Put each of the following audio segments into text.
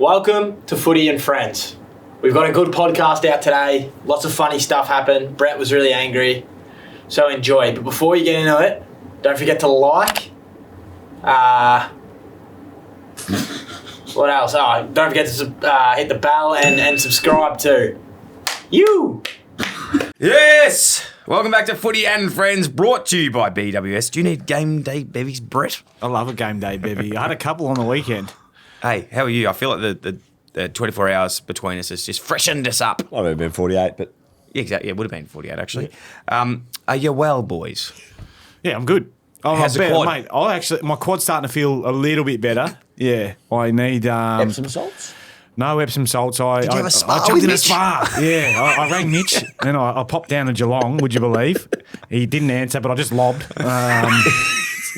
Welcome to Footy and Friends. We've got a good podcast out today. Lots of funny stuff happened. Brett was really angry, so enjoy. But before you get into it, don't forget to like. What else? Oh, don't forget to hit the bell and subscribe too. You. Yes! Welcome back to Footy and Friends, brought to you by BWS. Do you need game day bevies, Brett? I love a game day bevy. I had a couple on the weekend. Hey, how are you? I feel like the 24 hours between us has just freshened us up. Might have been 48, but... Yeah, exactly. Yeah, it would have been 48, actually. Are you well, boys? Yeah, I'm good. How's the quad? Mate, my quad's starting to feel a little bit better. Yeah, I need... Epsom salts? No Epsom salts. I you have a spa jumped with in a Mitch? spa. Yeah, I rang Mitch and I popped down to Geelong, would you believe? He didn't answer, but I just lobbed.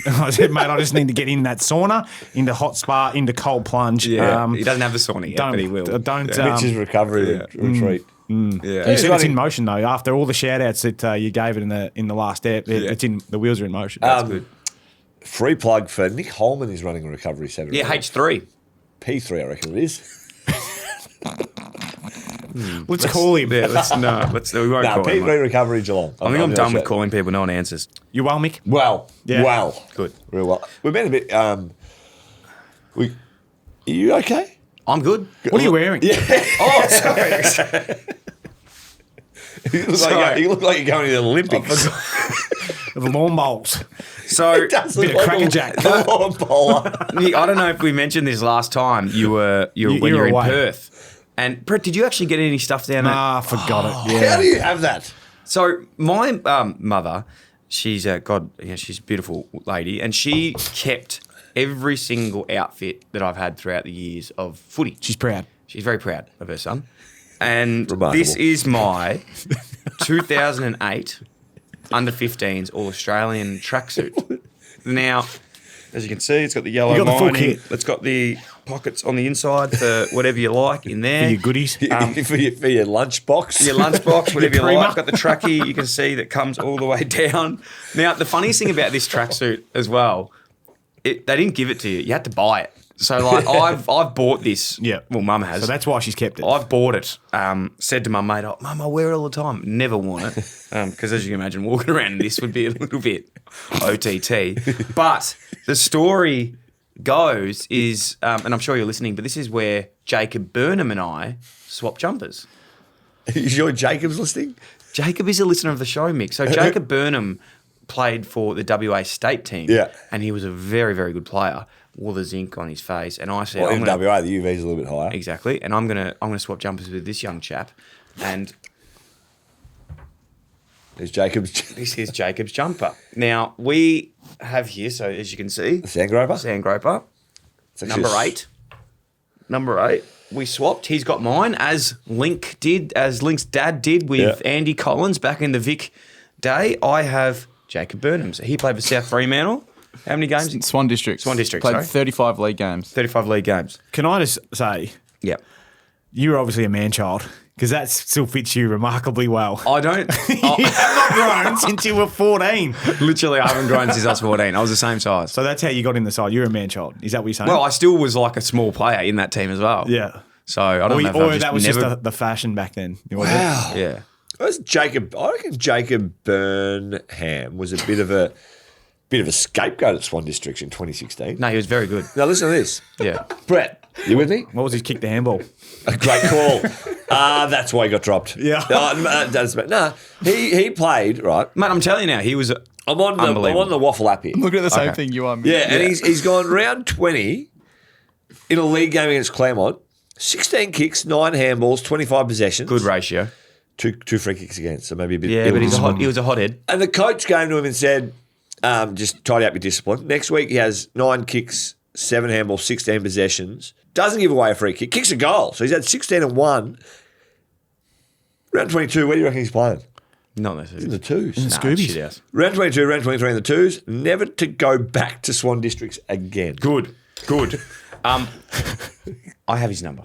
I said, mate, I just need to get in that sauna, into hot spa, into cold plunge. Yeah, he doesn't have the sauna yet, but he will. Mitch's recovery retreat. Yeah. It's in motion, though. After all the shout-outs that you gave it in the last step, the wheels are in motion. That's good. Free plug for Nick Holman is running a recovery 7. Yeah, H3. P3, I reckon it is. Let's call him. Yeah, we won't call him. P3 recovery Geelong. I think I'm done with calling people, no one answers. You well, Mick? Well. Good. Real well. We've been a bit... Are you okay? I'm good. What are you wearing? Yeah. Oh, sorry. You look like you're going to the Olympics. The lawn bowls. So, Bit of crackerjack. The lawn bowler. Nick, I don't know if we mentioned this last time. You were when you were in away. Perth. And Brett, did you actually get any stuff down there? Ah, forgot it. Yeah. How do you have that? So my mother, she's she's a beautiful lady, and she kept every single outfit that I've had throughout the years of footy. She's proud. She's very proud of her son. And Remarkable. this is my 2008 under-15s All-Australian tracksuit. Now, as you can see, it's got the yellow You got the full lining. kit. It's got the pockets on the inside for whatever you like in there. For your goodies. For your lunchbox. Your lunchbox, whatever you Prima. like. Got the trackie you can see that comes all the way down. Now, the funniest thing about this tracksuit as well, they didn't give it to you. You had to buy it. So, like, I've bought this. Yeah. Well, Mum has. So that's why she's kept it. I've bought it. Said to my mate, oh, Mum, I wear it all the time. Never worn it. Because as you can imagine, walking around in this would be a little bit OTT. But the story goes is, and I'm sure you're listening, but this is where Jacob Burnham and I swap jumpers. Is your Jacob's listening? Jacob is a listener of the show, Mick. So Jacob Burnham played for the WA state team. Yeah. And he was a very, very good player. Wore the zinc on his face. And I said, Well, in WA, the UV's a little bit higher. exactly. And I'm gonna swap jumpers with this young chap. And There's Jacob's this is Jacob's jumper. Now, we have here, so as you can see, Sandgroper. Sandgroper. It's actually Number 8. We swapped. He's got mine, as Linc did, as Linc's dad did with Andy Collins back in the Vic day. I have Jacob Burnham's. He played for South Fremantle. How many games? Swan District. Played Played 35 league games. 35 league games. Can I just say, Yeah. you're obviously a man-child because that still fits you remarkably well. I don't... You have not grown since you were 14. Literally, I haven't grown since I was 14. I was the same size. So that's how you got in the side. You're a man-child. Is that what you're saying? Well, I still was like a small player in that team as well. yeah. So I don't know if Or I've that was never... just the fashion back then. Wow. Yeah. Where's Jacob? I reckon Jacob Burnham was a bit of a scapegoat at Swan District in 2016. No, he was very good. Now listen to this. Yeah. Brett, you with me? What was his kick the handball? A great call. That's why he got dropped. Yeah. He played, right? Mate, I'm telling you now, he was I'm on the WAFL app here. I'm looking at the same Okay. thing you are. Yeah, and he's gone round 20 in a league game against Claremont. 16 kicks, 9 handballs, 25 possessions. good ratio. Two free kicks against, so maybe a bit. Yeah, but he was a hothead. And the coach came to him and said, just tidy up your discipline. Next week he has 9 kicks, 7 handballs, 16 possessions. Doesn't give away a free kick. Kicks a goal. So he's had 16 and 1. Round 22, where do you reckon he's playing? Not necessarily. In the twos. the Scoobies. Shit house. Round 22, round 23 in the twos. Never to go back to Swan Districts again. Good. I have his number.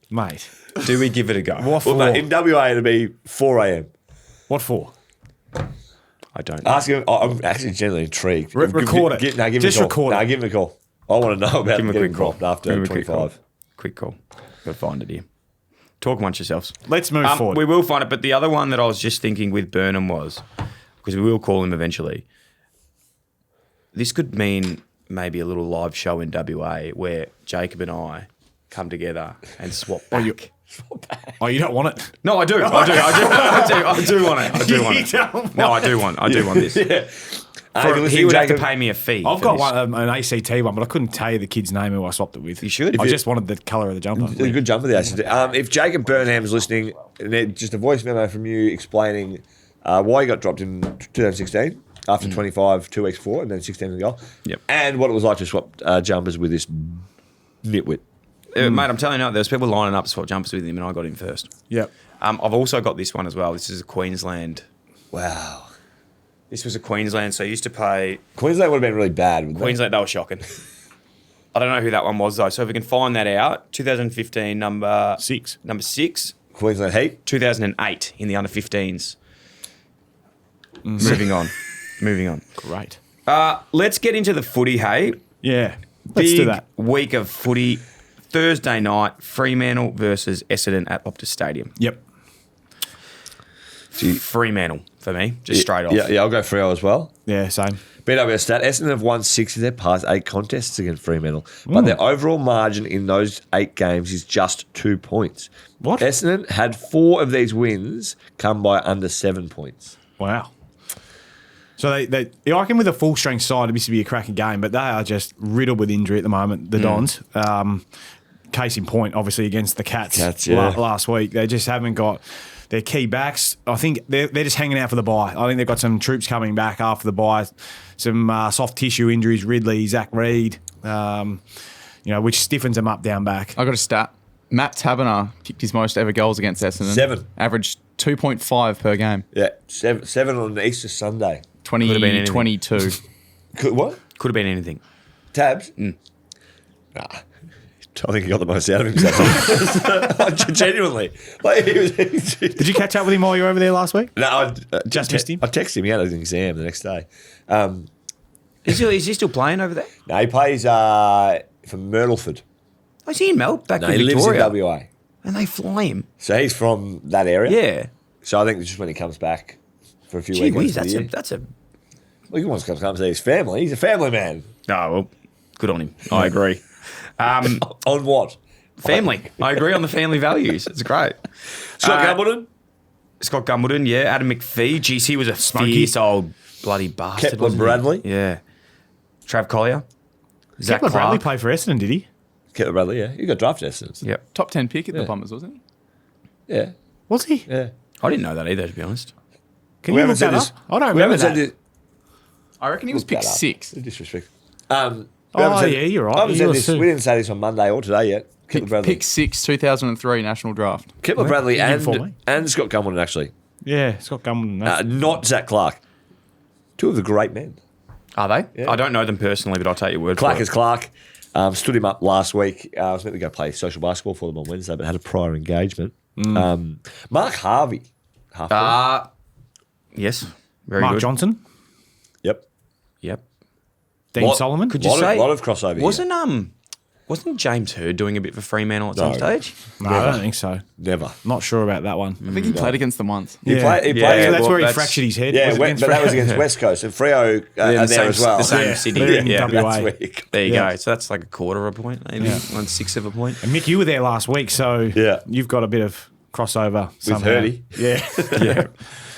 Mate. Do we give it a go? What for? Well, mate, in WA it'll be 4 a.m. What for? I don't. Ask him. I'm actually genuinely intrigued. Record it. Give him Just a call. record it. No, give him a call. I want to know about Give him a getting quick call. dropped after Give him a quick 25. Quick call. Got to find it here. Talk amongst yourselves. Let's move forward. We will find it, but the other one that I was just thinking with Burnham was, because we will call him eventually, this could mean maybe a little live show in WA where Jacob and I come together and swap back. Oh, you don't want it? No, I do. I do want it. I do want it. No, I do want this. He would have to pay me a fee. I've for got this. one, an ACT one, but I couldn't tell you the kid's name who I swapped it with. You should. I just wanted the colour of the jumper. It's a good jump for the ACT. If Jacob Burnham's listening, just a voice memo from you explaining why he got dropped in 2016 after 25, 2 weeks before, and then 16 in the goal. Yep. And what it was like to swap jumpers with this nitwit. Mate, I'm telling you, there was people lining up to swap jumpers with him, and I got him first. Yep. I've also got this one as well. This is a Queensland. Wow. This was a Queensland, so I used to pay... Queensland would have been really bad, wouldn't Queensland, they were shocking. I don't know who that one was, though. So if we can find that out, 2015, number 6. Number 6. they? Queensland Heat? 2008 in the under-15s. Moving on. Great. Let's get into the footy, hey? Yeah. Let's do that. Week of footy. Thursday night, Fremantle versus Essendon at Optus Stadium. Yep. Fremantle for me, just straight off. Yeah, I'll go Freo as well. Yeah, same. BWS stat, Essendon have won 6 of their past 8 contests against Fremantle, but their overall margin in those 8 games is just 2 points. What? Essendon had 4 of these wins come by under 7 points. Wow. So I reckon with a full strength side, this would be a cracking game, but they are just riddled with injury at the moment, the Dons. Case in point, obviously, against the Cats, last week. They just haven't got their key backs. I think they're just hanging out for the bye. I think they've got some troops coming back after the bye, some soft tissue injuries, Ridley, Zach Reed, which stiffens them up down back. I got a stat. Matt Taberner kicked his most ever goals against Essendon. 7. Averaged 2.5 per game. Yeah, 7 on Easter Sunday. 2022. What? Could have been anything. Tabs? Nah. I think he got the most out of himself. Genuinely. Did you catch up with him while you were over there last week? No, I Just missed him? I texted him. He had an exam the next day. Is he still playing over there? No, he plays for Myrtleford. Oh, is he in Mel? Back No, in he Victoria? lives in WA. And they fly him. So he's from that area. Yeah. So I think just when he comes back for a few Gee weeks. whiz, that's a... Well, he wants to come see his family. He's a family man. Oh, well, good on him. I agree. On what? Family. I agree on the family values. It's great. Scott Gambleton? Scott Gambleton, yeah. Adam McPhee. Geez, he was a fierce old bloody bastard. Kepler wasn't he? Bradley? Yeah. Trav Collier. Zach Kepler Bradley Clark. played for Essendon, did he? Kepler Bradley, yeah. He got drafted Essendon. Yep. Top 10 pick at Yeah. the Bombers, wasn't he? Yeah. Was he? Yeah. I didn't know that either, to be honest. Can We you haven't look that said this. up? I don't We remember haven't that. said this. I reckon he was pick Look that up. 6. Disrespect. Yeah, you're right. I haven't You said were this. too. We didn't say this on Monday or today yet. Kepler Bradley. Pick 6, 2003 national draft. Kepler Bradley You did for me. and Scott Gambleton, actually. Yeah, Scott Gambleton. Not Zach Clark. 2 of the great men. Are they? Yeah. I don't know them personally, but I'll take your word Clark for is it. Clark. Stood him up last week. I was meant to go play social basketball for them on Wednesday, but had a prior engagement. Mark Harvey. Half Yes. Very Mark good. Johnson, Yep. Yep. Dean Lot- Solomon. Could you Lot say... of crossover here. Wasn't James Hurd doing a bit for Fremantle at some No. stage? No, I don't think so. Never. Not sure about that one. I think he played against them once. He played. So Yeah, that's well, where he that's- fractured his head. Yeah, Was it but against that was Freo? against West Coast, and Freo Yeah, are there as well. The same Yeah, city. they're in Yeah. WA. That's where you go. There you Yeah. go. So that's like a quarter of a point, maybe 1/6 of a point. And Mick, you were there last week, so Yeah. you've got a bit of crossover With somehow. Hurdy. Yeah. Yeah.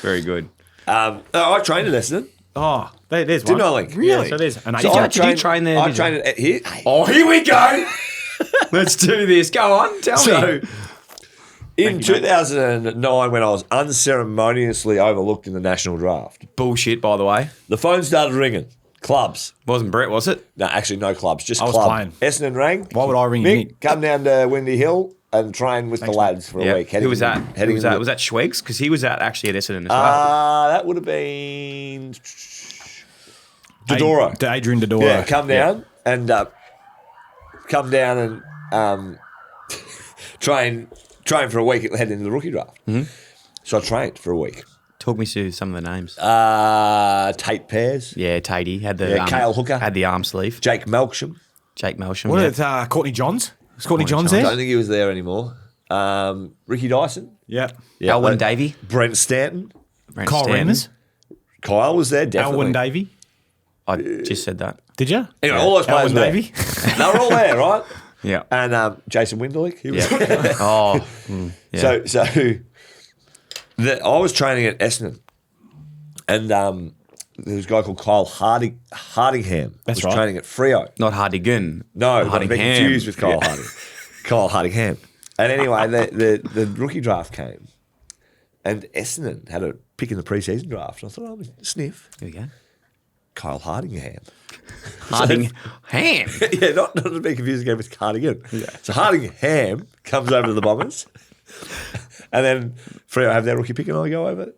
Very good. I trained at Essendon. Oh, there's one. Didn't I, Linc? Yeah, so there's an So eight. did you train there, I did you? trained at here. Oh, here we go. Let's do this. Go on. Tell So, me. in 2009, when I was unceremoniously overlooked in the national draft, Bullshit, by the way. the phone started ringing. Clubs. Wasn't Brett, was it? No, actually, no clubs. Just I was club. playing. Essendon rang. Why would I ring you, Mick, Mick? come down to Windy Hill and train with the lads for a week. Who was that? Heading Was that Schwegs? Because he was actually at Essendon as well. That would have been Dodoro. Adrian Dodoro. Yeah, come down and train for a week heading into the rookie draft. So I trained for a week. Talk me through some of the names. Tate Pears. Yeah, Tatey had the Cale Hooker. had the arm sleeve. Jake Melksham. Jake Melsham. What yeah. is Courtney Johns? Is Courtney Johns I there? don't think he was there anymore. Ricky Dyson. Yeah. Yeah, Alwyn Davey. Brent Stanton. Brent Kyle Stanton. Remus. Kyle was there, definitely. Alwyn Davey. I just said that. Did you? Anyway, all those players Alwyn were there. Davey. They were all there, right? Yeah. And Jason Winderlich. He was there. Yeah. Oh. Yeah. So I was training at Essendon, and there was a guy called Kyle Hardingham. That's was right. training at Freo. Not Hardigan. No, I've been Hardingham. confused with Kyle Yeah. Harding. Kyle Hardingham. And anyway, the rookie draft came, and Essendon had a pick in the preseason draft. And I thought, sniff. There we go. Kyle Hardingham. Hardingham. Yeah, not to be confused again with Cardigan. So Hardingham comes over to the Bombers, and then Freo have their rookie pick, and I go over.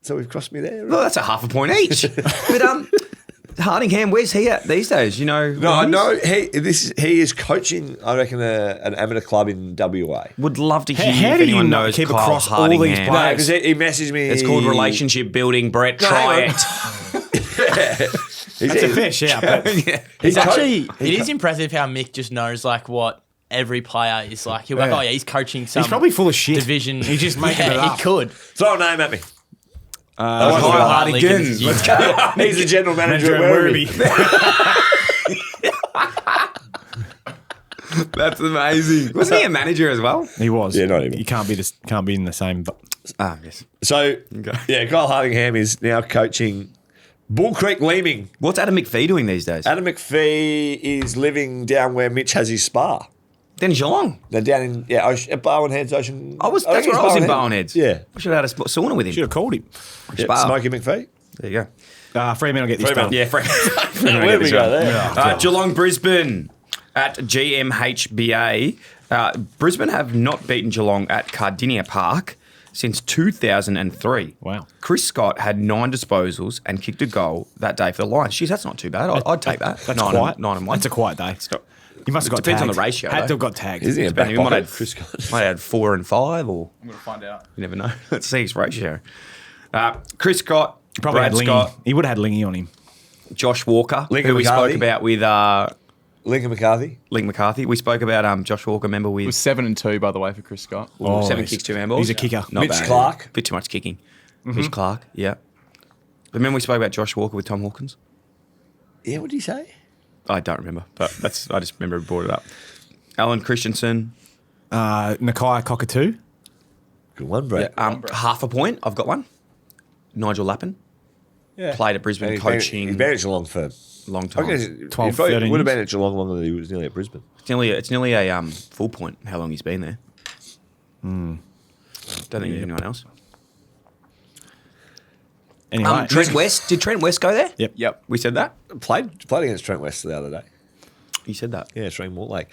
So we've crossed me there. Well, that's a half a point each. But Hardingham, where's he at these days? You know. No, I know he is coaching. I reckon an amateur club in WA. Would love to hear How if do anyone you not knows keep Kyle across all these Hardingham. No, players? because he messaged me. It's called relationship building, Brett. No, Try hang on. it. That's a fair shout. But Yeah. It's actually, it is impressive how Mick just knows like what every player is like. He'll be like, Yeah. oh yeah, he's coaching some he's probably full of shit. division. He's just making it up. He could. Throw a name at me. Kyle Hardigan. He's the general manager at Werribee. Werribee. That's amazing. Wasn't he a manager as well? He was. Yeah, not even. You can't be in the same. Ah, yes. So, yeah, Kyle Hardingham is now coaching Bull Creek Leeming. What's Adam McPhee doing these days? Adam McPhee is living down where Mitch has his spa. Then Geelong. They're down in at Barwon Heads Ocean. That's think where it's I was in Barwon Barwon Heads. Yeah. We should have had a sauna with him. Should have called him. Yeah, Spa. Smokey McPhee. There you go. Fremantle get this Fremantle. done. Yeah, Frank. Where we go there? Geelong Brisbane at GMHBA. Brisbane have not beaten Geelong at Cardinia Park since 2003. Wow. Chris Scott had 9 disposals and kicked a goal that day for the Lions. Jeez, that's not too bad. I'd take that. That's nine quiet. 9 and 1. That's a quiet day. You must have got Depends on tagged. the ratio, Had though. to have got tagged. Isn't he a back He might pocket? have, Chris Scott. might have 4 and 5, or I'm going to find out. you never know. Let's see his ratio. Chris Scott, Probably Brad had Lingy. Scott, He would have had Lingy on him. Josh Walker, Lincoln who we McCarthy. spoke about with Lincoln McCarthy. Linc McCarthy. We spoke about Josh Walker, remember, with It was 7-2, by the way, for Chris Scott. 7 he's- kicks, 2 handballs. He's a kicker. Not Mitch bad. Clark. Bit too much kicking. Mitch Clark, yeah. Remember we spoke about Josh Walker with Tom Hawkins? Yeah, what did he say? I don't remember, but I just remember I brought it up. Alan Christensen, Nakai Cockatoo. Good one, Brett. half a point. I've got one. Nigel Lappin. Yeah. Played at Brisbane, He's coaching been at Geelong for long I time. guess It's 12, he probably 13 would have years. been at Geelong longer than he was nearly at Brisbane. nearly a full point. How long he's been there? Don't think there's anyone else. Anyway. Trent West. Did Trent West go there? Yep. Yep. We said that. Played against Trent West the other day. You said that. Yeah, Shane Mortlake.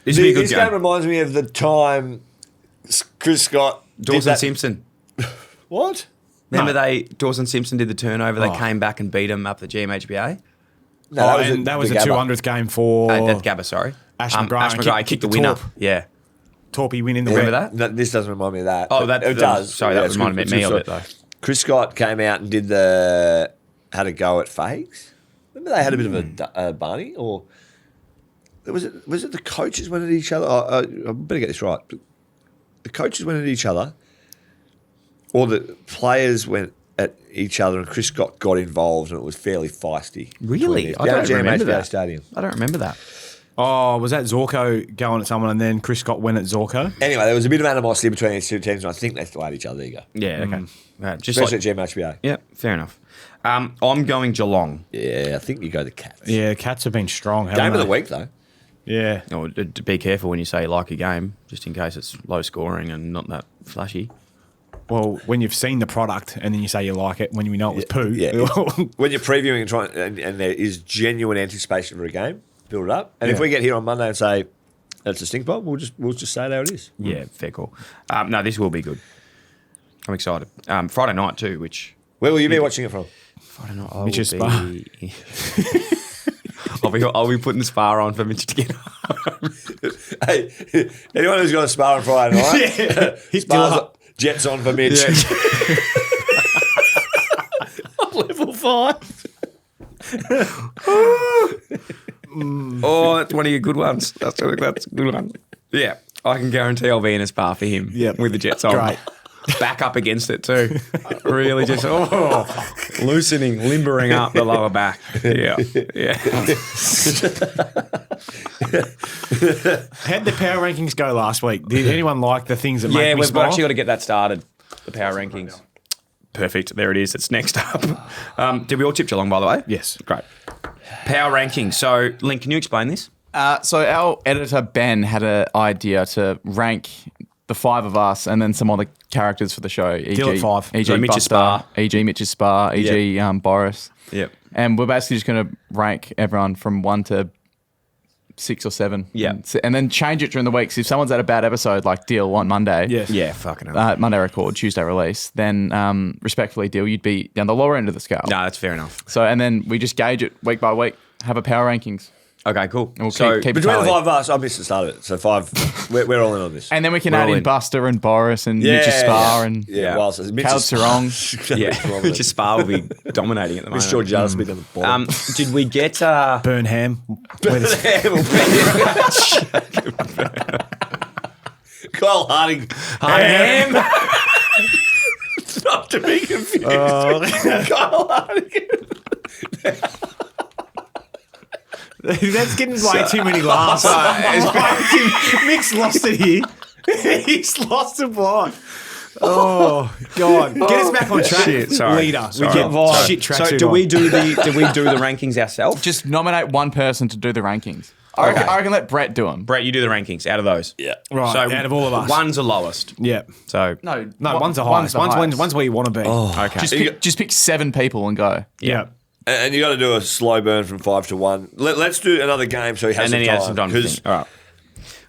This would be a good This game. game reminds me of the time Chris Scott did Dawson that- Simpson. What? Remember Dawson Simpson did the turnover. They came back and beat him up the GMHBA. No, That was the Gabba. 200th game for That's Gabba, sorry. Ash Ash McGrath McGrath kicked the winner. Torp. Yeah. Torpy win in the Remember wet. that? No, this doesn't remind me of that. Oh, but that it does. sorry, that it's reminded good- me of good it though. stuff. Chris Scott came out and had a go at Fags. Remember they had a bit of a Barney, or was it the coaches went at each other? I better get this right. The coaches went at each other, or the players went at each other, and Chris Scott got involved, and it was fairly feisty. Really? I don't remember that. Stadium. I don't remember that. Oh, was that Zorko going at someone and then Chris Scott went at Zorko? Anyway, there was a bit of animosity between these two teams, and I think they still had each other. There you go. Yeah, okay. Just Especially like, at GMHBA. yeah, fair enough. I'm going Geelong. Yeah, I think you go the Cats. Yeah, Cats have been strong, haven't Game they? of the week, though. Yeah. Oh, be careful when you say like a game, just in case it's low scoring and not that flashy. Well, when you've seen the product and then you say you like it, when you know it was poo. Yeah. When you're previewing and trying, and there is genuine anticipation for a game, build it up. And if Yeah. we get here on Monday and say that's a stink bomb, we'll just say there it is. Yeah, fair call. No, this will be good. I'm excited. Friday night too, which Where will you be watching it from? Friday night I Mitch's will be. I'll be putting the spa on for Mitch to get home. Hey, anyone who's got a spa on Friday night, He's Spar's still up. Jets on for Mitch. 5. Oh, that's one of your good ones. That's a good one. Yeah, I can guarantee I'll be in a spa for him with the Jets on. Great. Back up against it too. Really just loosening, limbering up the lower back. Yeah. How'd the power rankings go last week? Did anyone like the things that make me We've smile? actually got to get that started. The power rankings. Perfect. There it is. It's next up. Did we all tip Geelong, by the way? Yes. Great. Power rankings. So, Linc, can you explain this? So our editor, Ben, had an idea to rank the 5 of us and then some other characters for the show. E.g. Deal at 5. E.g. So Mitch's Buster, Spa. E.g. Mitch's Spa, E.g. Boris. Yep. And we're basically just going to rank everyone from 1 to 6 or 7. Yeah. And then change it during the week. So if someone's had a bad episode, like Deal on Monday, Yes. Yeah, fucking hell. Monday record, Tuesday release, then respectfully, Deal, you'd be down the lower end of the scale. No, that's fair enough. So, and then we just gauge it week by week, have a power rankings. Okay, cool. And we'll So, keep Between the tally. 5 of us, I missed the start of it. So 5, we're all in on this. And then we can We're add all in in. Buster and Boris and Mitch's Spa and Yeah, well, so Mitch's Caleb Sarong. yeah, Mitch's Spa will be dominating at the moment. Mitch Georgiades be on the bottom. Did we get... Burnham. Kyle Harding. Ham? Not to be confused. Kyle Harding. That's getting way too many laughs. Mick's lost it here. He's lost it blind. Oh God! Get us back on track, Shit, sorry. leader. Sorry. We get Sorry. shit track. So, do we do the rankings ourselves? Just nominate one person to do the rankings. I reckon let Brett do them. Brett, you do the rankings out of those. Yeah. right So out of all of us? one's the lowest. Yeah. So No, One's the highest. One's where you want to be. okay. Just pick 7 people and go. Yeah. And you got to do a slow burn from 5 to 1. Let's do another game so he has And then some he has some time to 'cause think. All right.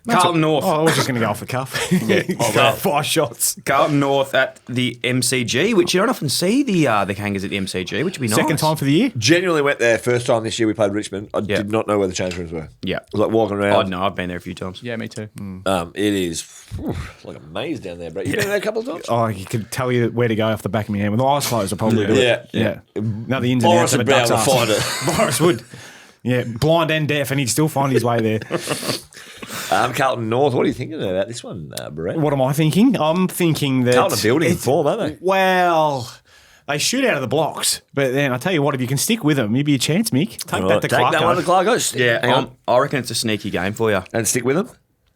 Carlton North. Oh, I was just going to go off the cuff. Yeah. 5 shots. Carlton North at the MCG, which you don't often see the Kangas at the MCG, which would be nice. Second time for the year. Genuinely went there first time this year we played Richmond. I Yeah. did not know where the change rooms were. Yeah. It was like walking Oh, around. no, I've been there a few times. Yeah, me too. It is like a maze down there, bro. You've been there a couple of times? Oh, he could tell you where to go off the back of my hand. With the eyes closed, I'll probably do it. Yeah. Now the ins and Boris outs of a would be able duck's to ass. find it. Boris would. Yeah, blind and deaf, and he'd still find his way there. Carlton North, what are you thinking about this one, Brett? What am I thinking? I'm thinking that Carlton are building in it's- form, aren't they? Well, they shoot out of the blocks, but then I tell you what, if you can stick with them, maybe a chance, Mick. Take that to Take that one to Clarko. Clarko. Yeah, Hang on. I reckon it's a sneaky game for you. And stick with them.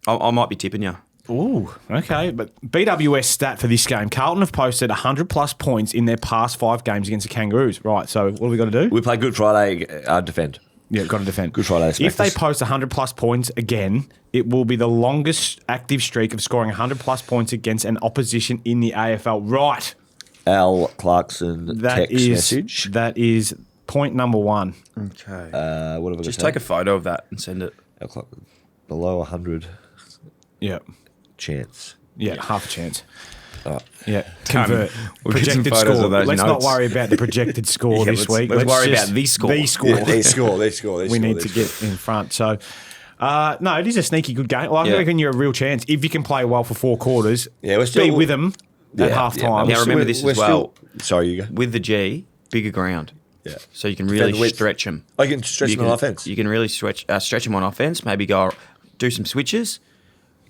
I might be tipping you. Ooh, okay. But BWS stat for this game: Carlton have posted 100 plus points in their past 5 games against the Kangaroos. Right. So what have we got to do? We play Good Friday, defend. Yeah, got to defend. Good Friday. If they Smackers. post 100 plus points again, it will be the longest active streak of scoring 100 plus points against an opposition in the AFL. Right. Al Clarkson That text is message. That is point number 1. Okay. What have I Just got? take a photo of that and send it. Al Clarkson below 100 Yeah. chance. Yeah, half a chance. Yeah, convert. We'll get some Projected photos score. of those Let's not notes. worry about the projected score Yeah, this let's- week. let's worry just- about the score. The score. Yeah, they score. we need to get in front. So, no, it is a sneaky good game. Well, I Yeah. reckon you're a real chance if you can play well for 4 quarters. Yeah, we're still be with them at half time. Now remember this as well. Sorry, you go. With the G, bigger ground. Yeah. So you can Defend the really width. stretch them. I can stretch them on offense. You can really stretch them on offense. Maybe go do some switches,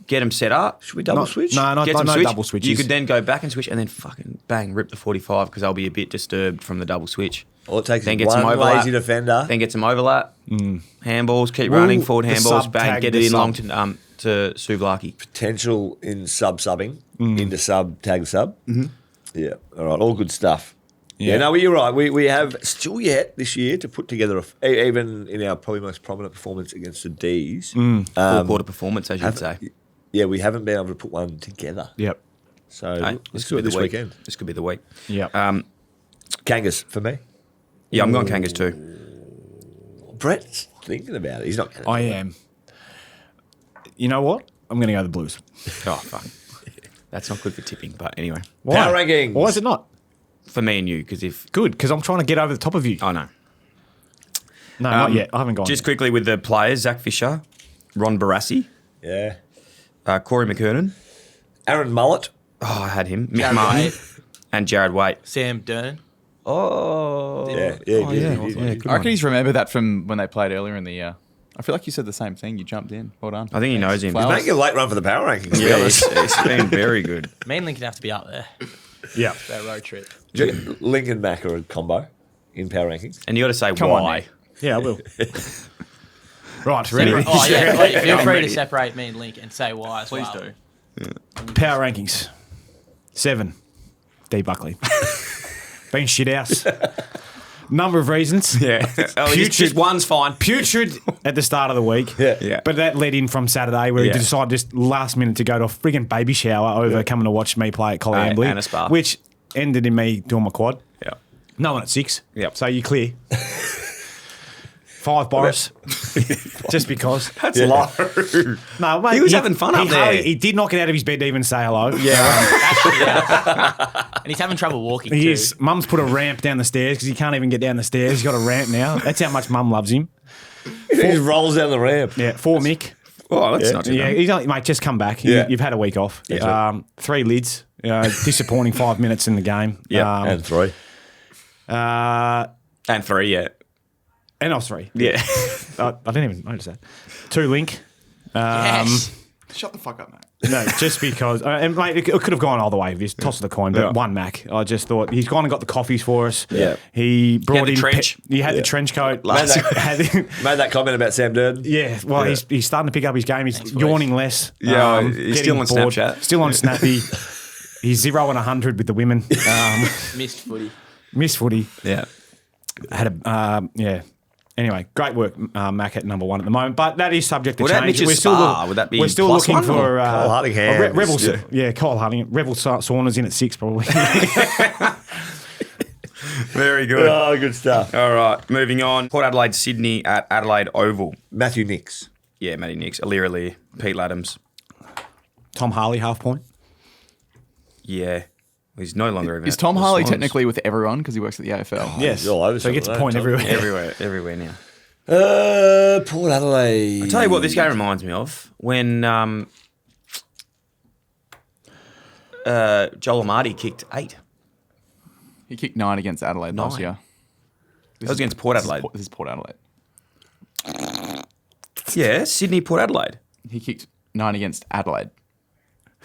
get them set up. Should we double switch? No, Get some no switch. double switches. You could then go back and switch, and then fucking bang, rip the 45 because they'll be a bit disturbed from the double switch. All it takes Then is get some one overlap. lazy defender. Then get some overlap, handballs, keep Well, running, forward the handballs, sub bang, tag, get the it in sub. long to Suvlaki. Potential in subbing into sub, tag sub. Mm-hmm. Yeah. All right. All good stuff. Yeah. No, you're right. We have still yet this year to put together, even in our probably most prominent performance against the D's. Four-quarter performance, as you'd say. Yeah, we haven't been able to put one together. Yep. So Hey, let's could do it be this the week. weekend. This could be the week. Yep. Kangas for me. Yeah, I'm going Kangas too. Brett's thinking about it. He's not going to. I am. You know what? I'm going to go the Blues. Oh, fuck. That's not good for tipping, but anyway. Why? Power rankings. Why is it not? For me and you, because if... Good, because I'm trying to get over the top of you. Oh, no. No, not yet. I haven't gone Just yet. quickly with the players, Zach Fisher, Ron Barassi, Yeah. Corey McKernan. Aaron Mullet. Oh, I had him. Mick Jared Martin Waite. and Jared Waite. Sam Dern. Oh. Yeah, he Oh, did. yeah. He did. Yeah, good I reckon one. he's remembered that from when they played earlier in the year. I feel like you said the same thing. You jumped in. Well done. I think he knows him. Flowers. Making a late run for the power rankings, to be Yeah, honest. it's been very good. Me and Linc have to be up there. Yeah. That road trip. Linc and Mac are a combo in power rankings. And you got to say Come on, why. Nick. Yeah, I will. Right, ready? Oh yeah, wait, feel I'm free ready. to separate me and Linc and say why as Please well. do. Power rankings. 7. D Buckley. Been shit house. Number of reasons. Yeah. Oh, just one's fine. Putrid at the start of the week. Yeah. But that led in from Saturday where Yeah. he decided just last minute to go to a frigging baby shower over coming to watch me play at Collingwood, and a spa. which ended in me doing my quad. Yeah. No one at 6. Yep. So you clear. 5 Boris. Just because. That's low. No, mate, He was having fun up there. He did not get out of his bed to even say hello. And he's having trouble walking He too. is. Mum's put a ramp down the stairs because he can't even get down the stairs. He's got a ramp now. That's how much Mum loves him. He just rolls down the ramp. Yeah, 4 Mick. Oh, that's not too Yeah, bad. he's only, mate, just come back. Yeah. You've had a week off. Yeah. 3 lids. Disappointing 5 minutes in the game. Yeah, And 3. And 3, yeah. And I was 3. Yeah. I didn't even notice that. 2 Linc. Yes. Shut the fuck up, mate. No, just because. And mate, it could have gone either way. Just toss of the coin, but Yeah. 1 Mac. I just thought he's gone and got the coffees for us. Yeah. He brought the in trench. He had the trench coat. Made Had- that comment about Sam Durden. Yeah, well, he's starting to pick up his game. He's yawning less. Yeah, he's still getting on bored. Snapchat. Still on Snappy. He's 0 and 100 with the women. Missed footy. Missed footy. Yeah. Had a yeah. Anyway, great work, Mac at number 1 at the moment. But that is subject to Would that change. be just Spa? Would that be we're still plus looking one, for Cole Hardingham. Rebel. Yeah. Yeah, Cole Hardingham. Rebel saunas in at 6 probably. Very good. Oh, good stuff. All right, moving on. Port Adelaide, Sydney at Adelaide Oval. Matthew Nix. Yeah, Matty Nix, Alir, Pete Laddams. Tom Harley, half point. Yeah. He's no longer even Is at Tom the Harley Swans. technically with everyone because he works at the AFL? Yes. he's all over so he gets a something, point don't everywhere. Everywhere now. Port Adelaide. I tell you what, this game reminds me of when Joel Amati kicked 8. He kicked 9 against Adelaide last 9. year. That was against Port Adelaide. This is Port Adelaide. Yeah, Sydney, Port Adelaide. He kicked 9 against Adelaide.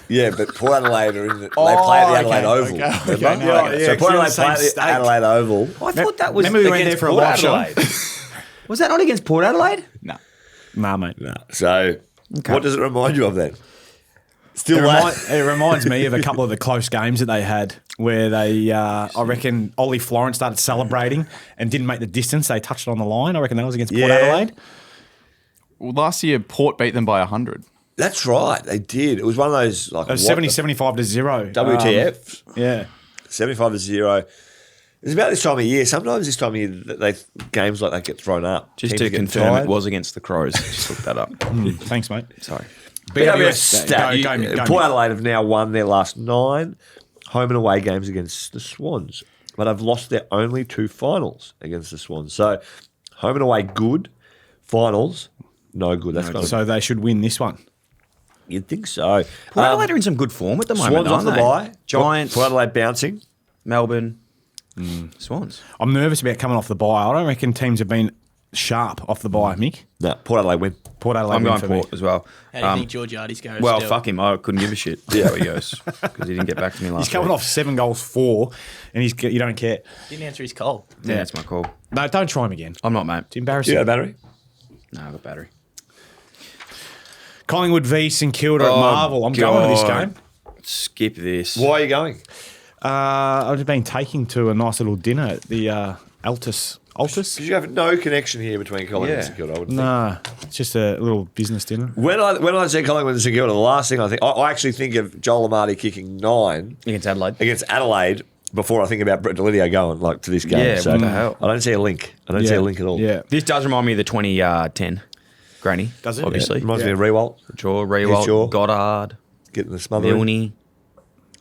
Yeah, but Port Adelaide are in the, they play at the Adelaide Oval. okay, Remember? no, yeah, so 'cause Port you're in Adelaide the same play at the state. Adelaide Oval. I thought that was Remember we went against there for a Port live show? Adelaide. Was that not against Port Adelaide? No. Nah, mate. So, what does it remind you of then? Still It reminds me of a couple of the close games that they had where they, I reckon, Ollie Florence started celebrating and didn't make the distance. They touched it on the line. I reckon that was against Port Yeah. Adelaide. Well, last year, Port beat them by 100. That's right, they did. It was one of those like It was what 70, the- 75 to 0. WTF. Yeah. 75 to 0. It's about this time of year. Sometimes this time of year, games like that get thrown up. Just Teams to are getting confirm, tired. it was against the Crows. Just looked that up. Thanks, mate. Sorry. BWS Go, stat. go, You- go, Port Mick. Adelaide have now won their last 9 home and away games against the Swans, but have lost their only 2 finals against the Swans. So, home and away good, finals no good. That's kind of, So they should win this one. you'd think so. Port Adelaide are in some good form at the moment, Swans off aren't the they? bye. Giants, Port Adelaide bouncing. Melbourne, Swans. I'm nervous about coming off the bye. I don't reckon teams have been sharp off the bye, Mick. No, Port Adelaide win. Port Adelaide I'm win going for Port me. as well. How do you think Georgiades goes? Well, still? fuck him. I couldn't give a shit how he goes because he didn't get back to me last He's coming week. off 7 goals, 4, and you don't care. Didn't answer his call. Yeah, that's my call. No, don't try him again. I'm not, mate. It's embarrassing. You got a battery? No, I've got battery. Collingwood v St Kilda at Oh, Marvel. I'm going to this God. game. Skip this. Why are you going? I've just been taking to a nice little dinner at the Altus. Because you have no connection here between Collingwood and Yeah. St Kilda, I wouldn't think. Nah, it's just a little business dinner. When I say Collingwood and St Kilda, the last thing I actually think of Joel Amati kicking 9 Against Adelaide. against Adelaide before I think about Brett Delidio going like to this game. Yeah, so what the hell? I don't see a link. I don't see a link at all. Yeah. This does remind me of the 2010 Granny. Does it? Obviously. Reminds me of Rewalt Jaw, Jaw. Rewalt, Goddard, getting the smother. Milne,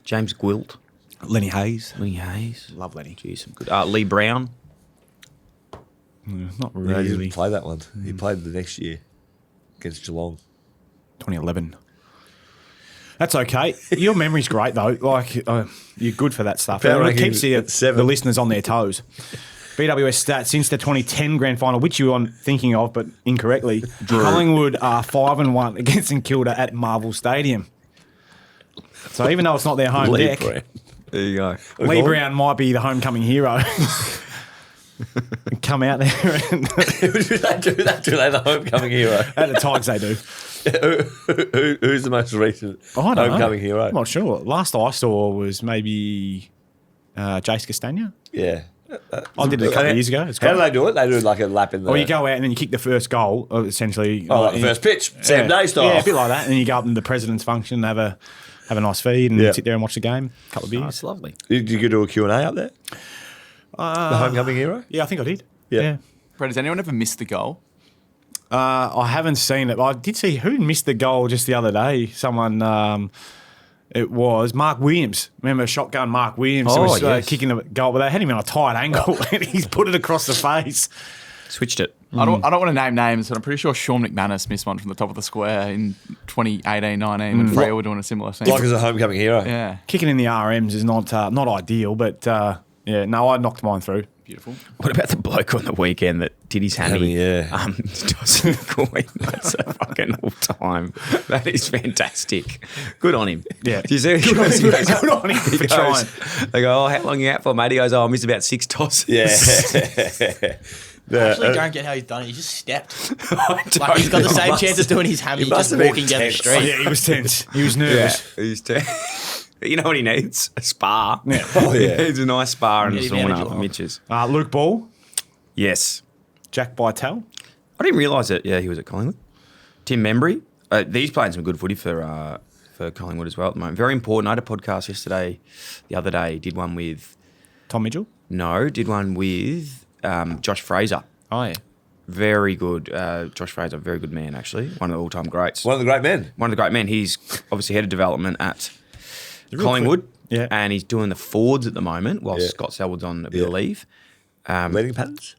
James Gwilt, Lenny Hayes. Lee Hayes. Love Lenny. Geez, some good. Lee Brown. Not No, he really. didn't play that one. He played the next year against Geelong. 2011. That's okay. Your memory's great though. Like you're good for that stuff. Power It keeps rankings at 7. the listeners on their toes. BWS stats since the 2010 grand final, which you were thinking of, but incorrectly. Collingwood are 5-1 against St Kilda at Marvel Stadium. So even though it's not their home Lee deck, Brown. There you go. Lee Brown might be the homecoming hero. Come out there and do they do the homecoming hero? at the Tigers they do. Who's the most recent I don't know. homecoming hero? I'm not sure. Last I saw was maybe Jace Castagna. Yeah. I did it a couple of years ago. It's How do great. they do it? They do like a lap in the... Or you go out and then you kick the first goal, essentially. like the first pitch, Sam Day style. Yeah, a bit like that. And then you go up in the president's function, have a nice feed and Yeah. sit there and watch the game. A couple of beers. That's lovely. Did you go do a Q&A up there? The homecoming hero? Yeah, I think I did. Yeah. Brett, has anyone ever missed the goal? I haven't seen it. I did see who missed the goal just the other day. Someone, it was Mark Williams. Remember shotgun Mark Williams who was yes. kicking the goal, but they had him on a tight angle and he's put it across the face. Switched it. I don't want to name names, but I'm pretty sure Sean McManus missed one from the top of the square in 2018-19 when Freo were doing a similar thing. Like as a homecoming hero. Yeah. Kicking in the RMs is not ideal, but yeah, no, I knocked mine through. Beautiful. What about the bloke on the weekend that did his hammy? Yeah. Dawson Coyne. That's a fucking all time. That is fantastic. Good on him. Yeah. Do you see? Good on him He for goes, trying. They go, oh, how long are you out for, mate? He goes, oh, I missed about 6 tosses. Yeah. I actually don't get how he's done it. He just stepped. I Like he's got the don't same know. chance of doing his hammy He must just have been walking down the tense. street. Yeah, he was tense. He was Yeah. nervous. You know what he needs? A spa. Yeah. Oh, yeah. He needs a nice spa and a Yeah, he's down sauna in for Geelong. Mitch's. Luke Ball, Yes. Jack Bytel. I didn't realise that. Yeah, he was at Collingwood. Tim Membry. He's playing some good footy for Collingwood as well at the moment. Very important. I had a podcast the other day. Did one with Tom Mitchell. did one with Josh Fraser. Oh, yeah. Very good. Josh Fraser, very good man actually. One of the all-time greats. One of the great men. One of the great men. He's obviously head of development at real Collingwood. quick- yeah. And he's doing the forwards at the moment while Yeah. Scott Selwood's on a bit of Yeah. leave. Wedding patterns?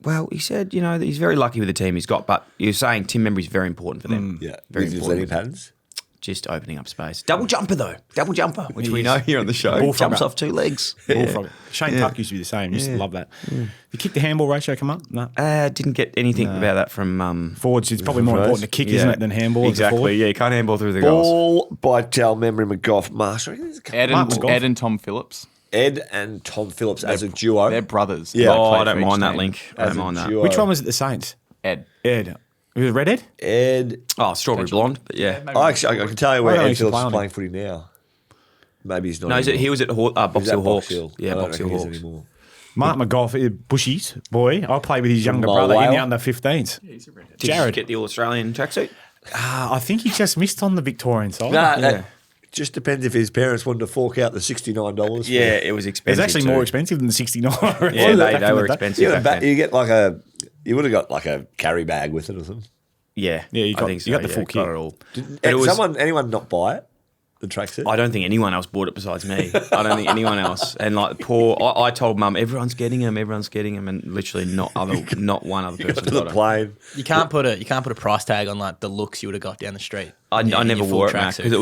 Well, he said, that he's very lucky with the team he's got, but you're saying Tim Membry is very important for them. Yeah. Very With his important. wedding patterns? Just opening up space. Double jumper, though. Double jumper, which we know here on the show. Bullfrogger. Jumps off 2 legs. Bullfrog. Shane Tuck used to be the same. Used to love that. You kick the handball ratio come up? No. Didn't get anything about that from... Forwards, it's probably more Forwards. important to kick, isn't it, than handball? as a Exactly. forward? Yeah, you can't handball through the goals. Ball, Bytel, Memory, McGough, Master. Ed Mark McGough. and Tom Phillips. Ed and Tom Phillips as a duo. They're brothers. Yeah. They Oh, play I don't for each mind that team. link. I As don't a mind that. duo. Which one was it, the Saints? Ed. Ed. Was it Redhead? Ed. Oh, Strawberry Blonde, but yeah. I can tell you I where don't Ed used to Phillips play is on playing footy now. Maybe he's not. No, anymore. he was at Box He's Hill at Hawks. Hill. Yeah, I don't Box Hill reckon he is Hawks. anymore. Mark McGough, Bushies boy. I played with his younger Mile brother in the Whale. under 15s. Did you Jared. get the All-Australian tracksuit? I think he just missed on the Victorian side. Nah, Yeah. it just depends if his parents wanted to fork out the $69. for Yeah, it. it was It's expensive. actually too. more expensive than the 69. Yeah, they were expensive. You, back then. you get like a. You would have got like a carry bag with it or something. Yeah, Yeah, you I got- think so. you got the full got kit. it all. But it was, Anyone not buy it? The tracksuit. I don't think anyone else bought it besides me. I don't think anyone else. And like I told Mum, everyone's getting them, and literally not one other person to the got it. plane. You can't put a price tag on like the looks you would have got down the street. I in never your full wore it, Mac, tracksuit. because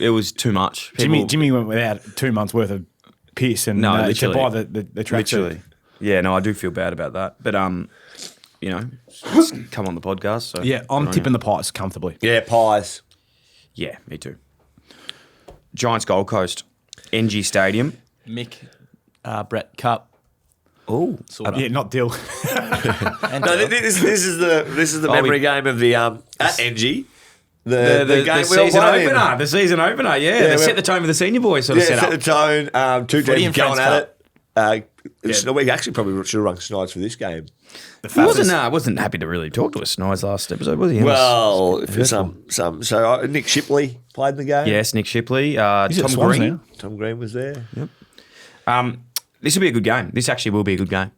it was too much. People- Jimmy went without 2 months worth of piss and No, to literally. buy the tracksuit. Literally. Yeah, no, I do feel bad about that. But it's come on the podcast. So Yeah, I'm good on tipping you. the Pies comfortably. Yeah, pies. Yeah, me too. Giants Gold Coast, NG Stadium. Mick, Brett Cup. Oh, Sort of. Yeah, not Dill. And No, this is the memory game of the at NG. The game we all season played in. opener. The season opener, yeah. They we- set the tone for the senior boys sort of Yeah, set set up. the tone. Two Footy teams and going Friends at it. We actually probably should have rung Snipes for this game. He wasn't happy to really talk to us, Snipes, last episode, was he? Well, for some. So Nick Shipley played in the game. Yes, Nick Shipley, He's at Tom Swans Green. now. Tom Green was there. This will be a good game. This actually will be a good game.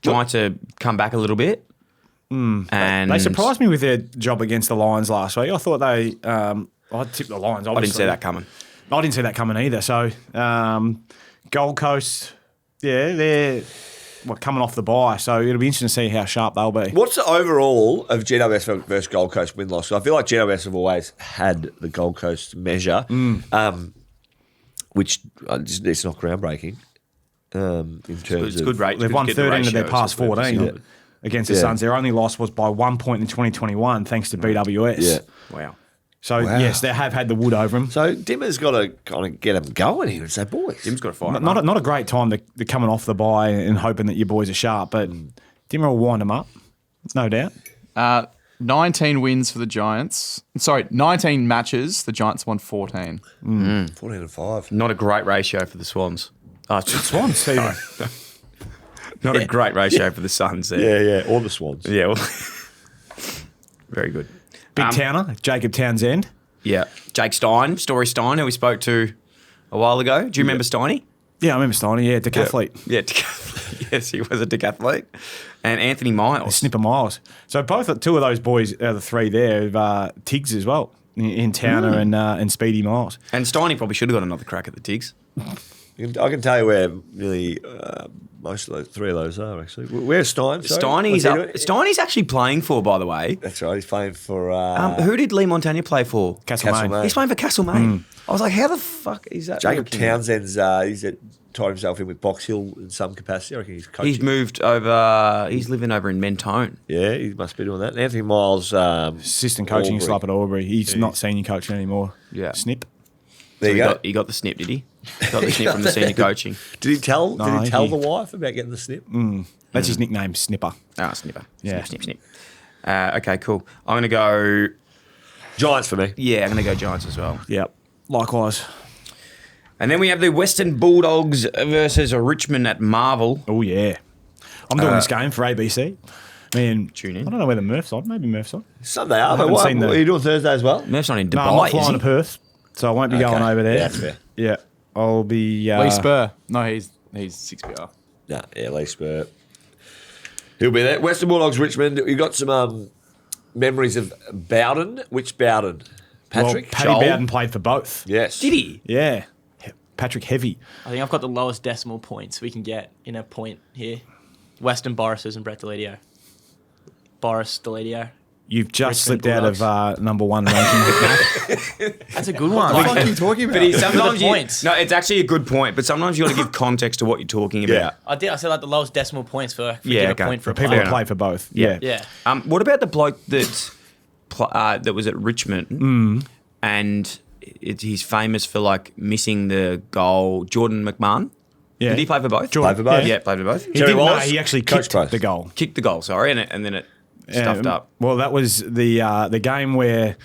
Giants to come back a little bit. And They surprised me with their job against the Lions last week. I thought they. I tipped the Lions. Obviously. I didn't see that coming. I didn't see that coming either. So, Gold Coast, yeah, coming off the bye. So it'll be interesting to see how sharp they'll be. What's the overall of GWS versus Gold Coast win-loss? I feel like GWS have always had the Gold Coast measure, which it's not groundbreaking in terms It's of... good rate. They've won 13 of their past 14 Yeah. against the Yeah. Suns. Their only loss was by 1 point in 2021 thanks to BWS. Yeah. Wow. So, yes, they have had the wood over them. So Dimmer's got to kind of get them going here and say, boys. Tim's got a fire. Not a great time to coming off the bye and hoping that your boys are sharp, but Dimmer will wind them up, no doubt. 19 wins for the Giants. Sorry, 19 matches. The Giants won 14. 14-5. Not a great ratio for the Swans. Swans, Stephen. Not a great ratio for the Suns there. Yeah, all the Swans. Yeah. Well, very good. Big Towner, Jacob Townsend. Yeah. Jake Stein, Story Stein, who we spoke to a while ago. Do you remember Steiny? Yeah, I remember Steiny, decathlete. Yeah, decathlete. Yes, he was a decathlete. And Anthony Miles. Snipper Miles. So two of those boys out of the three there have Tiggs as well, in Towner and Speedy Miles. And Steiny probably should have got another crack at the Tigs. I can tell you where nearly most of those, three of those are, actually. Where's Stein? Sorry? Steiny's actually playing for, by the way. That's right, he's playing for... Who did Lee Montagna play for? Castlemaine. He's playing for Castlemaine. I was like, how the fuck is that? Jacob working? Townsend's tied himself in with Box Hill in some capacity. I reckon he's coaching. He's moved over. He's living over in Mentone. Yeah, he must be doing that. And Anthony Miles... Assistant coaching Albury. slap at Albury. He's not senior coaching anymore. Yeah. Snip. There you go. He got the snip, did he? Got the snip from the senior coaching. Did he tell No, the wife about getting the snip? That's his nickname, Snipper. Ah, snipper. Yeah. Snip. Okay, cool. I'm going to go... Giants for me. Yeah, I'm going to go Giants as well. Yep. Likewise. And then we have the Western Bulldogs versus Richmond at Marvel. Oh, yeah. I'm doing this game for ABC. Tune in. I don't know where the Murph's on. Maybe Murph's on. Sunday are, but haven't what? seen the- Are you doing Thursday as well? Murph's not in Dubai, No, I'm not is flying he? to Perth, so I won't be going over there. Yeah, that's fair. Yeah. I'll be... Lee Spur. No, he's 6PR. No, yeah, Lee Spur. He'll be there. Western Bulldogs, Richmond. You got some memories of Bowden. Which Bowden? Patrick? Well, Paddy Joel? Bowden played for both. Yes. Did he? Yeah. Patrick Heavy. I think I've got the lowest decimal points we can get in a point here. Weston Boris's and Brett Deledio. Boris Deledio. You've just Richmond slipped out of number one ranking. That's a good one. What the fuck are you talking about? But sometimes the points. No, it's actually a good point, but sometimes you got to give context to what you're talking about. Yeah. I did. I said like the lowest decimal points for Yeah, give okay. a point for a People player. who play for both. Yeah. Yeah. What about the bloke that was at Richmond and he's famous for like missing the goal? Jordan McMahon. Yeah. Did he play for both? Jordan- Play for both? Yeah, played for both. He Jerry didn't know. Wallace? He actually Coach kicked both. the goal. Kicked the goal, sorry, and then it stuffed up. Well, that was the game where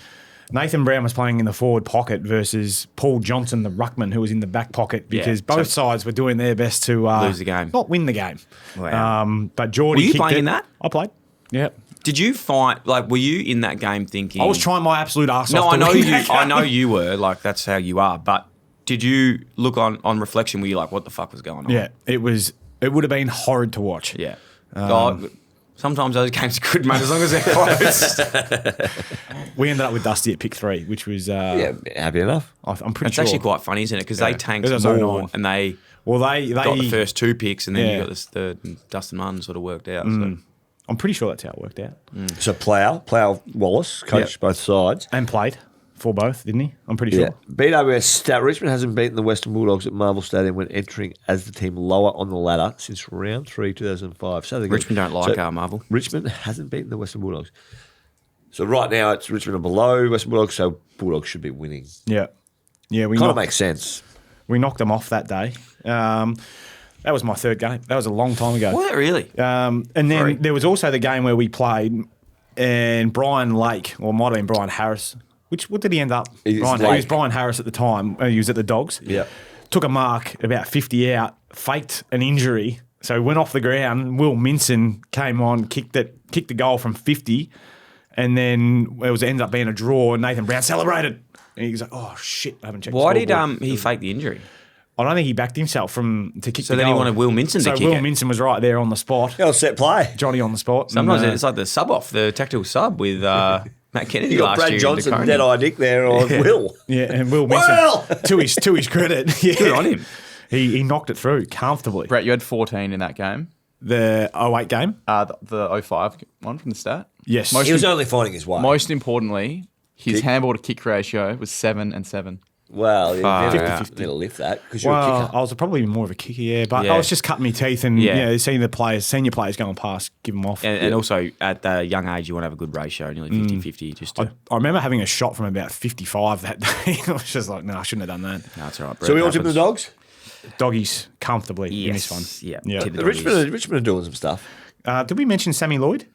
Nathan Brown was playing in the forward pocket versus Paul Johnson, the ruckman, who was in the back pocket because both sides were doing their best to Lose the game. not win the game. Wow. But Geordie Were you kicked playing it. in that? I played. Yeah. Did you find were you in that game thinking? I was trying my absolute arse No, off. I to know win you. that I game. know you were like that's how you are. But did you look on reflection? Were you like, what the fuck was going on? Yeah, it was. It would have been horrid to watch. Yeah. Sometimes those games are good, mate, as long as they're close. We ended up with Dusty at pick 3, which was. Yeah, happy enough. I'm pretty It's sure. actually quite funny, isn't it? Because they tanked It was more 09. and they Well, they got the first 2 picks, and then Yeah. you got this third. And Dustin Martin sort of worked out. So. I'm pretty sure that's how it worked out. So Plough Wallace, coached both sides. And played for both, didn't he? I'm pretty sure. BWS stat. Richmond hasn't beaten the Western Bulldogs at Marvel Stadium when entering as the team lower on the ladder since round 3, 2005. So Richmond don't like our Marvel. Richmond hasn't beaten the Western Bulldogs. So right now it's Richmond are below Western Bulldogs, so Bulldogs should be winning. Yeah. Yeah, we Kind of knocked, makes sense. we knocked them off that day. That was my third game. That was a long time ago. Was it really? And then Sorry. there was also the game where we played, and Brian Lake, or it might have been Brian Harris. What did he end up? He was He was Lake. Brian Harris at the time. He was at the Dogs. Yeah. Took a mark about 50 out, faked an injury, so went off the ground. Will Minson came on, kicked the goal from 50, and then it ended up being a draw. And Nathan Brown celebrated, and he was like, "Oh shit, I haven't checked." Why the did scoreboard." he fake the injury? I don't think he backed himself to kick So the then he goal. wanted Will Minson to so kick Will it. Minson was right there on the spot. Yeah, set play. Johnny on the spot. Sometimes And, it's like the sub off, the tactical sub with Matt Kennedy You got last Brad year. Johnson, in Dakota. dead-eye Dick there on Will. yeah, and Will Minson, Will! to his credit, yeah, Good on him. He knocked it through comfortably. Brett, you had 14 in that game. The 08 game? The 05 one from the start. Yes. He was only finding his way. Most importantly, his handball to kick ratio was 7 and 7. Well, you need out. to lift that because you're a Well, kicker. I was probably more of a kicker, yeah. But Yeah. I was just cutting my teeth and seeing the senior players going past, give them off. And also, at the young age, you want to have a good ratio, nearly 50-50. Just to, I remember having a shot from about 55 that day. I was just like, no, I shouldn't have done that. no, it's all right. So we all Brett, tipping the happens. Dogs? Doggies comfortably in Yes. this one. Yeah. Yeah. Tip the The doggies. Richmond are doing some stuff. Did we mention Sammy Lloyd?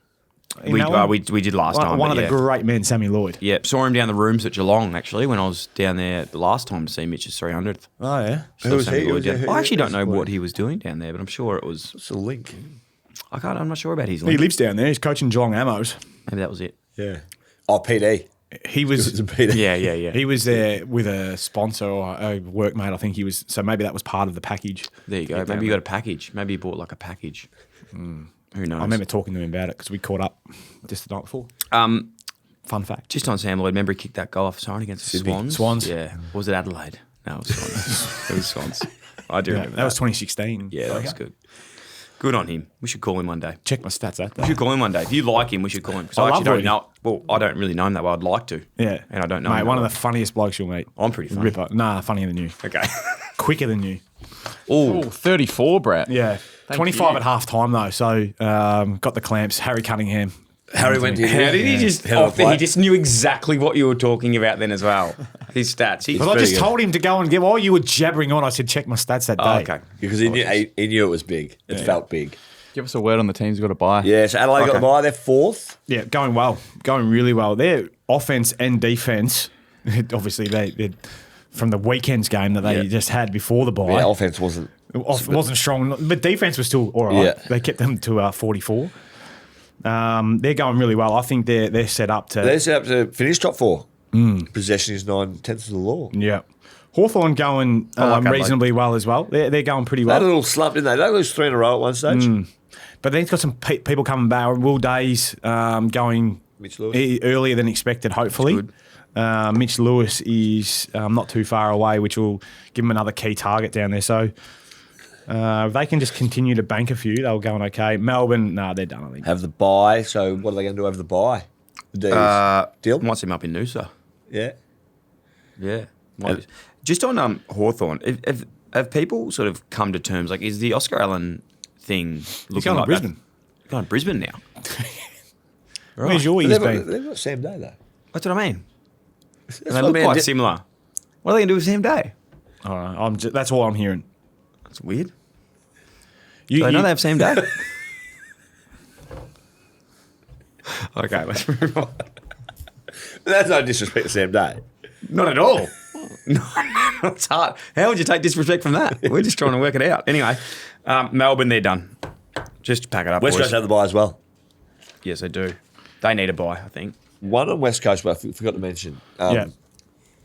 in We that one? we did last time. One but of the yeah. great men, Sammy Lloyd. Yeah, saw him down the rooms at Geelong, actually, when I was down there the last time to see Mitch's 300th. Oh, yeah. Saw was Sammy he? Lloyd Was down- he- I actually don't who's know the what boy? he was doing down there, but I'm sure it was... It's a link. I'm not sure about his He link. lives down there. He's coaching Geelong Amos. Maybe that was it. Yeah. Oh, PD. He It was was a PD. Yeah. he was there with a sponsor or a workmate, I think he was. So maybe that was part of the package. There you go. Maybe you got a package. Maybe he bought like a package. Who knows? I remember talking to him about it because we caught up just the night before. Fun fact. Just on Sam Lloyd, remember he kicked that goal off siren against the Sydney. Swans? Swans. Yeah. Or was it Adelaide? No, it was Swans. It was Swans. I do Yeah, remember that was 2016. Yeah, that was good. Good on him. We should call him one day. Check my stats that We day. should call him one day. If you like him, we should call him. Because I I actually love don't Lloyd. know. Well, I don't really know him that well. I'd like to. Yeah. And I don't know Mate, him one that of the funniest blokes you'll meet. I'm pretty funny. Ripper. Nah, funnier than you. Okay. Quicker than you. Oh, 34, Brett. Yeah. Thank 25 you. at half time, though. So got the clamps. Harry Cunningham. Harry went in. How did he just? Hell of a play. He just knew exactly what you were talking about then as well. His stats. He's Because I very just good. told him to go and get, while you were jabbering on, I said, check my stats that day. Oh, okay. Because he knew it was big. It felt big. Give us a word on the teams you've got to buy. Yeah, so Adelaide got Okay. the bye. They're fourth. Yeah, going well. Going really well. Their offense and defense, obviously, they from the weekend's game that they just had before the bye. Yeah, offense wasn't. Wasn't strong, but defense was still all right. Yeah. They kept them to 44. They're going really well. I think they're set up to. They're set up to finish top four. Possession is 9/10 of the law. Yeah. Hawthorn going like Adelaide. reasonably well as well. They're going pretty They had a well. little slump, didn't they? They lose 3 in a row at one stage. But then he's got some people coming back. Will Days going Mitch Lewis. earlier than expected, hopefully. Mitch Lewis is not too far away, which will give him another key target down there. So if they can just continue to bank a few, they'll go on okay. Melbourne, they're done, I think. Have the bye. So what are they going to do over the bye? The D's. Deal? Might see him up in Noosa. Yeah. Yeah. Might be. Just on Hawthorn, have people sort of come to terms, like, is the Oscar Allen thing looking going to like Brisbane. That? Going to Brisbane now. Where's your But ears they've, got, been? they've got Sam Day, though. That's what I mean. And they what look man quite did. similar. What are they going to do with Sam Day? All right, that's all I'm hearing. That's weird. You, I know you- they have Sam Day. Okay, let's move on. That's no disrespect to Sam Day. Not at all. No, it's hard. How would you take disrespect from that? We're just trying to work it out. Anyway, Melbourne, they're done. Just pack it up, West boys. Coast have the bye as well. Yes, they do. They need a buy, I think. One on West Coast, but I forgot to mention. Yeah.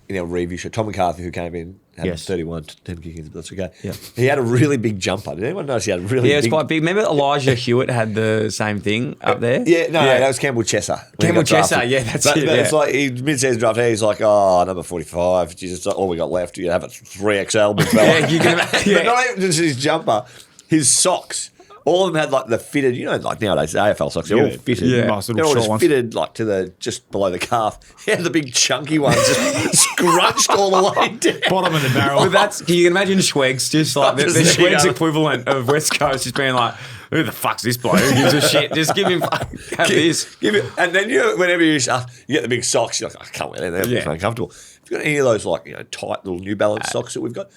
In our review show, Tom McCarthy, who came in, had Yes. 31, 10 kickings, but that's okay. Yeah. He had a really big jumper. Did anyone notice he had a really Yeah, it's big... quite big. Remember Elijah Hewitt had the same thing up there? Yeah, no, that was Campbell Chesser. when he Campbell got drafted. Chesser, yeah, that's But it, It's yeah. like mid-season draft, he's like, oh, number 45. Jesus, it's all we got left. You have a 3XL big fella. Yeah, you can But yeah. not even just his jumper, his socks. All of them had like the fitted, like nowadays the AFL socks, they're all fitted. Yeah. Nice little They're all short just ones. fitted like to just below the calf. He had the big chunky ones just scrunched all the way down. Bottom of the barrel. But that's, can you imagine Schwegs, just like the Just Schwegs yeah. equivalent of West Coast, just being like, who the fuck's this bloke? Who gives a shit? Just give him, have this. Give it, and then whenever you get the big socks, you're like, I can't wear them. They're Yeah. uncomfortable. If you've got any of those tight little New Balance socks that we've got,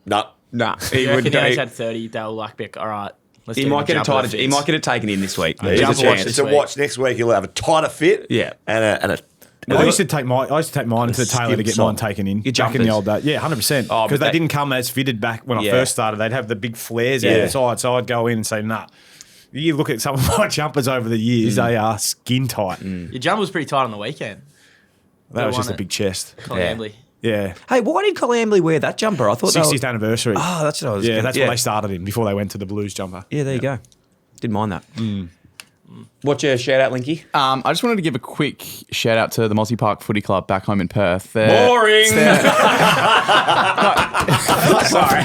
no. Nah, he You would reckon now he's do. had 30, they'll like be all right. Let's He him might a get it jumper tighter. that He fits. might get it taken in this week. It's There's a a watch. chance. It's a watch next week. He'll have a tighter fit. Yeah. and a I used to take mine to the tailor to get skin mine sock. taken in. Your Back in the jumpers. old days. Yeah, 100%. Oh, but Because they they- didn't come as fitted back when I Yeah. first started. They'd have the big flares out Yeah. the side. So I'd go in and say, nah. You look at some of my jumpers over the years, they are skin tight. Your jumper was pretty tight on the weekend. That was Won just a it. big chest. Colin Yeah. Ambley. Yeah. Hey, why did Colin Ambley wear that jumper? I thought that 60th was... anniversary. Oh, that's what I was Yeah, gonna- that's what they started in before they went to the Blues jumper. Yeah, there you go. Didn't mind that. What's your shout out, Linky? I just wanted to give a quick shout out to the Mozzie Park Footy Club back home in Perth. Boring. Sorry.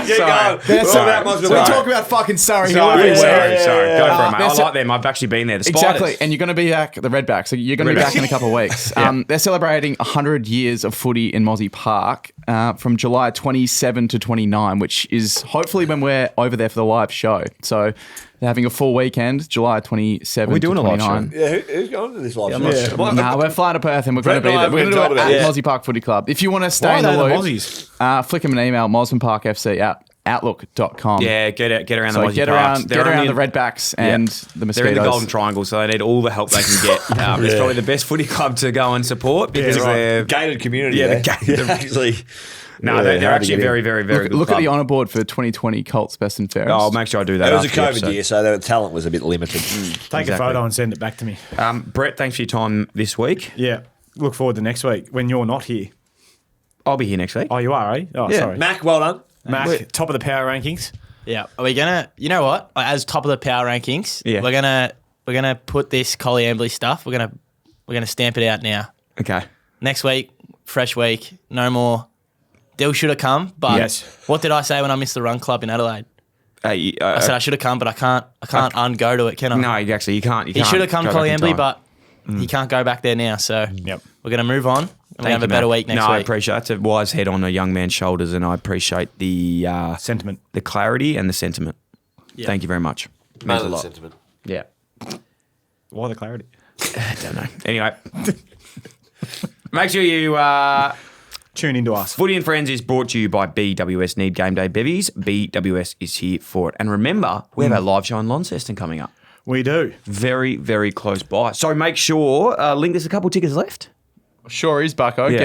Keep going. We talk about fucking Surrey Hill Sorry. every week. Go for it, mate. I There's like them. I've actually been there. The Spiders. Exactly, and you're going to be back, the Redbacks. So you're going to be back in a couple of weeks. They're celebrating 100 years of footy in Mozzie Park from July 27 to 29, which is hopefully when we're over there for the live show. So they're having a full weekend, July 27 Are we doing to a live 29. show? Yeah, who's going to this live show? Nah, we're flying to Perth and we're going to be Brett there. and I We're have going to been do it told at about Mozzie Park Footy Club. If you want to stay Why in are the they the loop, Mozzies? flick them an email, mosmanparkfc at outlook.com. Yeah, get around the So Mozzie get Parks. around the Redbacks and the They're in the Mosquitoes. Golden Triangle, so they need all the help they can get. It's probably the best footy club to go and support because they're Gated community. Yeah, there. the gated- actually. they're actually very, very, very good. Look at club. the honour board for 2020 Colts Best and Fairest. I'll make sure I do that. It was a after the COVID episode. year, so their talent was a bit limited. Take a photo and send it back to me. Brett, thanks for your time this week. Yeah. Look forward to next week when you're not here. I'll be here next week. Oh, you are, eh? Oh, Yeah. sorry. Mac, well done. Mac, top of the power rankings. Yeah. Are we gonna? You know what? As top of the power rankings, Yeah. we're gonna put this Collie Ambly stuff. We're gonna stamp it out now. Okay. Next week, fresh week. No more. Deal should have come, but Yes. what did I say when I missed the run club in Adelaide? I I said I should have come, but I can't ungo to it, can I? no, you can't. He should have come, go Collie back in Ambly, time. but he can't go back there now. So Yep. we're gonna move on. And we're gonna have a Thank you, better mate. week next No, I week. appreciate that's a wise head on a young man's shoulders, and I appreciate the Sentiment. the clarity and the sentiment. Yeah. Thank you very much. Means a lot. Sentiment. Yeah. Why the clarity? I don't know. Anyway, make sure you. Tune into us. Footy and Friends is brought to you by BWS Need Game Day Bevies. BWS is here for it. And remember, we have our live show in Launceston coming up. We do. Very, very close by. So make sure, Link, there's a couple tickets left. Sure is, Bucko. Yeah.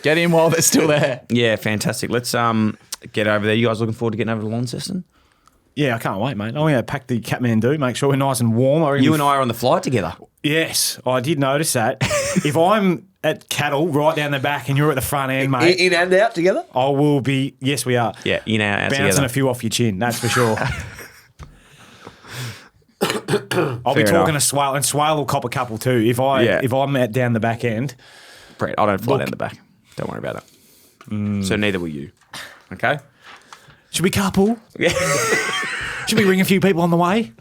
Get in while they're still there. Yeah, fantastic. Let's get over there. You guys looking forward to getting over to Launceston? Yeah, I can't wait, mate. I'm going to pack the Kathmandu, make sure we're nice and warm. You and I are on the flight together. Yes, I did notice that. If I'm at Cattle right down the back and you're at the front end, mate, In and out together? I will be. Yes, we are. Yeah, in and out Bouncing together. a few off your chin, that's for sure. I'll be Fair talking enough. to Swale, and Swale will cop a couple too. If I'm at down the back end, Brett, I don't fly down the back. Don't worry about it. So neither will you. Okay? should we couple? Yeah. Should we ring a few people on the way?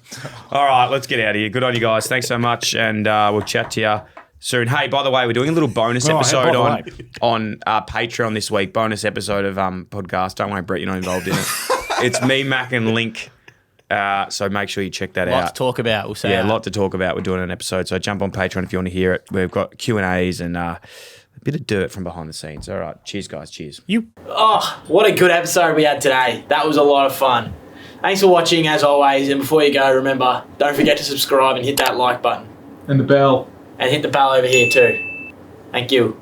All right, let's get out of here. Good on you guys. Thanks so much, and we'll chat to you soon. Hey, by the way, we're doing a little bonus Oh, yeah, episode by the on Patreon this week. Bonus episode of podcast. Don't worry, Brett, you're not involved in it. It's me, Mac, and Linc. So make sure you check that Lot out. to talk about. We'll say Yeah, a that. lot to talk about. We're doing an episode, so jump on Patreon if you want to hear it. We've got Q&As and a bit of dirt from behind the scenes. All right, cheers, guys. Cheers. Oh, what a good episode we had today. That was a lot of fun. Thanks for watching as always, and before you go, remember, don't forget to subscribe and hit that like button. And the bell. And hit the bell over here too. Thank you.